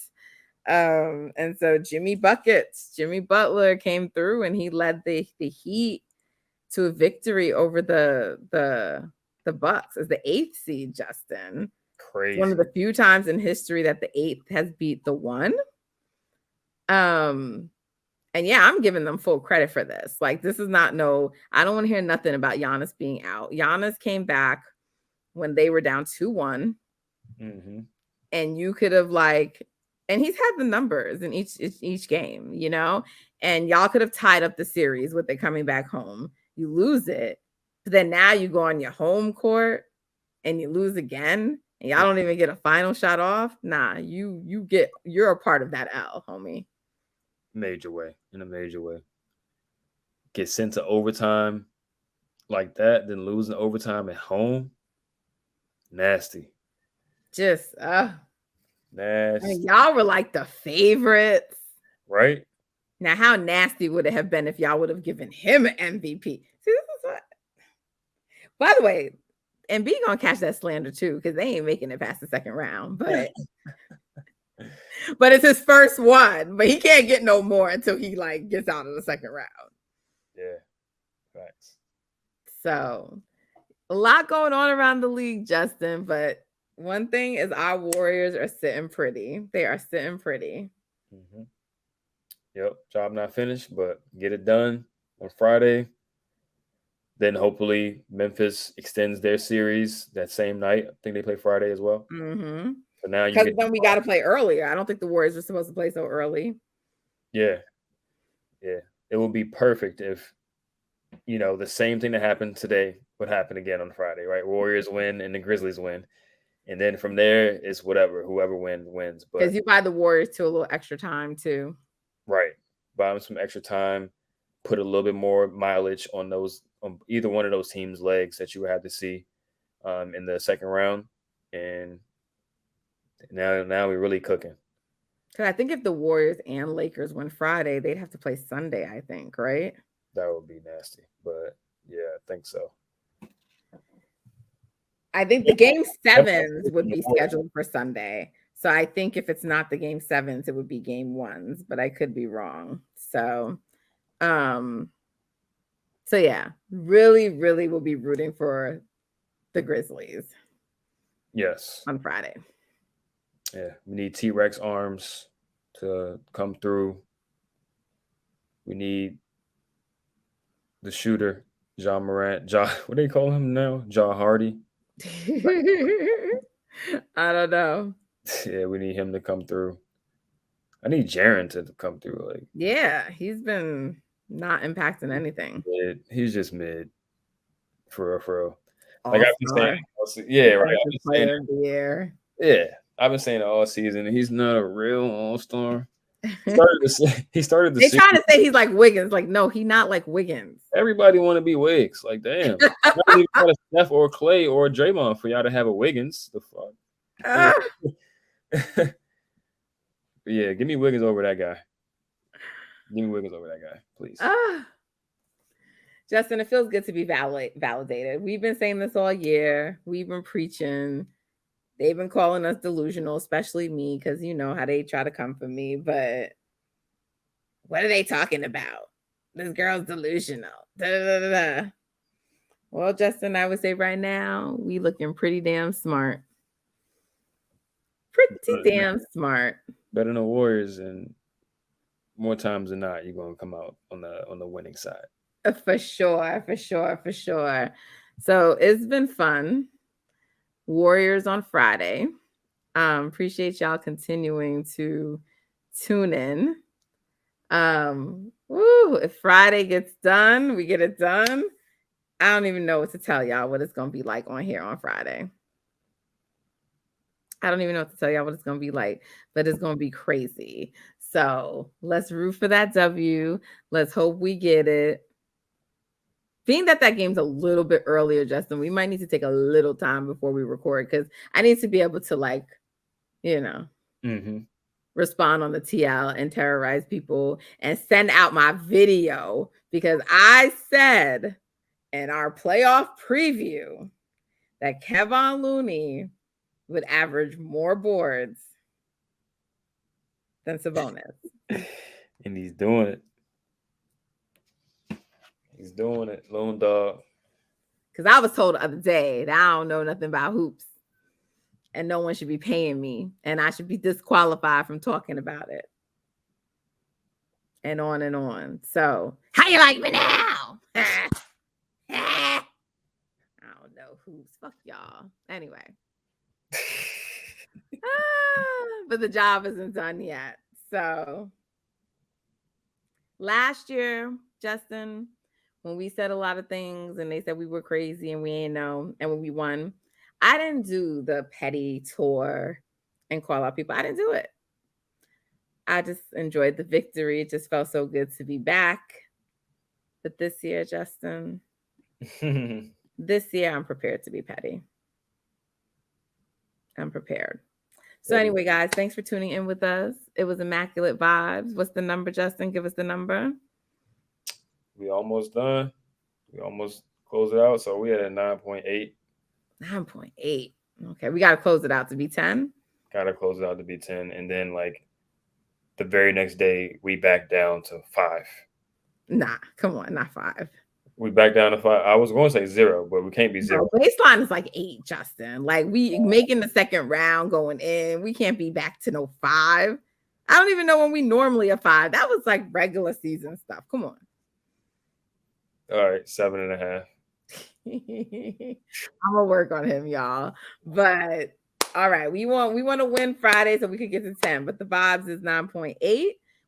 And so Jimmy Butler came through and he led the Heat to a victory over the Bucks as the 8th seed, Justin. It's one Crazy. of the few times in history that the 8th has beat the 1. And yeah, I'm giving them full credit for this. Like, this is not I don't want to hear nothing about Giannis being out. Giannis came back when they were down 2-1. Mm-hmm. And you could have and he's had the numbers in each game, and y'all could have tied up the series with it coming back home. You lose it, but then now you go on your home court and you lose again, and y'all don't even get a final shot off. Nah, you're a part of that L, homie. In a major way. Get sent to overtime like that, then losing overtime at home. Nasty. Just Nasty. y'all were like the favorites. Right? Now, how nasty would it have been if y'all would have given him an MVP? See, this is what. By the way, Embiid gonna catch that slander too because they ain't making it past the second round. But it's his first one. But he can't get no more until he gets out of the second round. Yeah, facts. So a lot going on around the league, Justin. But one thing is our Warriors are sitting pretty. They are sitting pretty. Mm-hmm. Yep, job not finished, but get it done on Friday. Then hopefully Memphis extends their series that same night. I think they play Friday as well. Mm-hmm. So now because then we got to play earlier. I don't think the Warriors are supposed to play so early. Yeah, it would be perfect if the same thing that happened today would happen again on Friday, right? Warriors win and the Grizzlies win, and then from there it's whoever wins. But because you buy the Warriors to a little extra time too. Right, buy them some extra time, put a little bit more mileage on either one of those teams' legs that you would have to see in the second round, and now we're really cooking. Because I think if the Warriors and Lakers win Friday, they'd have to play Sunday, I think, right? That would be nasty, but yeah, I think so. I think the game 7s would be scheduled for Sunday. So I think if it's not the game 7s, it would be game 1s, but I could be wrong. So yeah, really, really will be rooting for the Grizzlies. Yes. On Friday. Yeah, we need T-Rex arms to come through. We need the shooter, John Morant. What do they call him now? John Hardy. I don't know. Yeah, we need him to come through. I need Jaren to come through. Yeah, he's been not impacting anything. Mid. He's just mid. For real. Like I've been saying, yeah, right. Player of the year. Yeah, I've been saying it all season. He's not a real all-star. He started the They trying to say he's like Wiggins. Like, no, he's not like Wiggins. Everybody want to be Wiggs. Like, damn. Not even got a Steph or Clay or Draymond for y'all to have a Wiggins. The fuck? Yeah, give me Wiggins over that guy. Give me Wiggins over that guy, please. Justin, it feels good to be validated. We've been saying this all year. We've been preaching. They've been calling us delusional, especially me, because you know how they try to come for me. But what are they talking about? This girl's delusional. Da-da-da-da-da. Well, Justin, I would say right now, we looking pretty damn smart. Pretty damn smart. Better than the Warriors, and more times than not, you're gonna come out on the winning side. For sure. So it's been fun. Warriors on Friday. Appreciate y'all continuing to tune in. If Friday gets done, we get it done. I don't even know what to tell y'all what it's gonna be like on here on Friday. I don't even know what to tell y'all what it's gonna be like, but it's gonna be crazy. So let's root for that W. Let's hope we get it. Being that game's a little bit earlier, Justin, we might need to take a little time before we record because I need to be able to, like, you know, respond on the TL and terrorize people and send out my video because I said in our playoff preview that Kevon Looney would average more boards than Sabonis. And he's doing it. He's doing it, lone dog. Because I was told the other day that I don't know nothing about hoops and no one should be paying me and I should be disqualified from talking about it. And on and on. So, how you like me now? I don't know hoops. Fuck y'all. Anyway. But the job isn't done yet. So, last year, Justin, when we said a lot of things and they said we were crazy and we ain't know, and when we won, I didn't do the petty tour and call out people. I didn't do it. I just enjoyed the victory. It just felt so good to be back. But this year, Justin, this year I'm prepared to be petty. I'm prepared. So anyway, guys, thanks for tuning in with us. It was Immaculate Vibes. What's the number, Justin? Give us the number. We almost done. We almost closed it out. So we had a 9.8. 9.8. Okay, we got to close it out to be 10. Got to close it out to be 10. And then, like, the very next day, we backed down to 5. Nah, come on, not 5. We backed down to 5. I was going to say 0, but we can't be 0. No, baseline is like 8, Justin. Like, we making the second round going in. We can't be back to no 5. I don't even know when we normally are 5. That was like regular season stuff. Come on. All right, 7.5. I'm gonna work on him, y'all. But all right, we want to win Friday so we could get to 10. But the vibes is 9.8.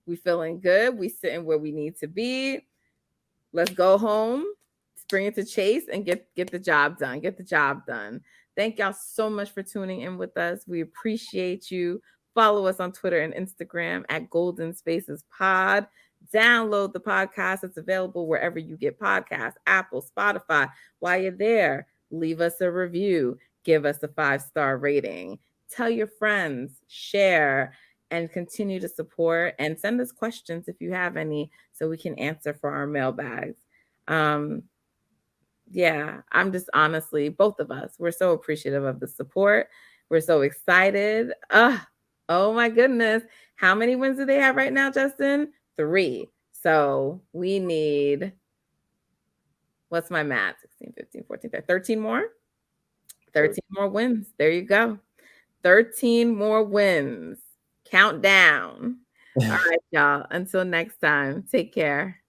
We feeling good. We sitting where we need to be. Let's go home, bring it to Chase, and get the job done. Get the job done. Thank y'all so much for tuning in with us. We appreciate you. Follow us on Twitter and Instagram at Golden Spaces Pod. Download the podcast. It's available wherever you get podcasts, Apple, Spotify. While you're there, leave us a review. Give us a 5-star rating. Tell your friends, share, and continue to support. And send us questions if you have any so we can answer for our mailbags. Yeah, I'm just honestly, both of us, we're so appreciative of the support. We're so excited. Oh my goodness. How many wins do they have right now, Justin? 3. So we need, what's my math? 16, 15, 14, 15, 13 more? 13 more wins. There you go. 13 more wins. Countdown. All right, y'all. Until next time, take care.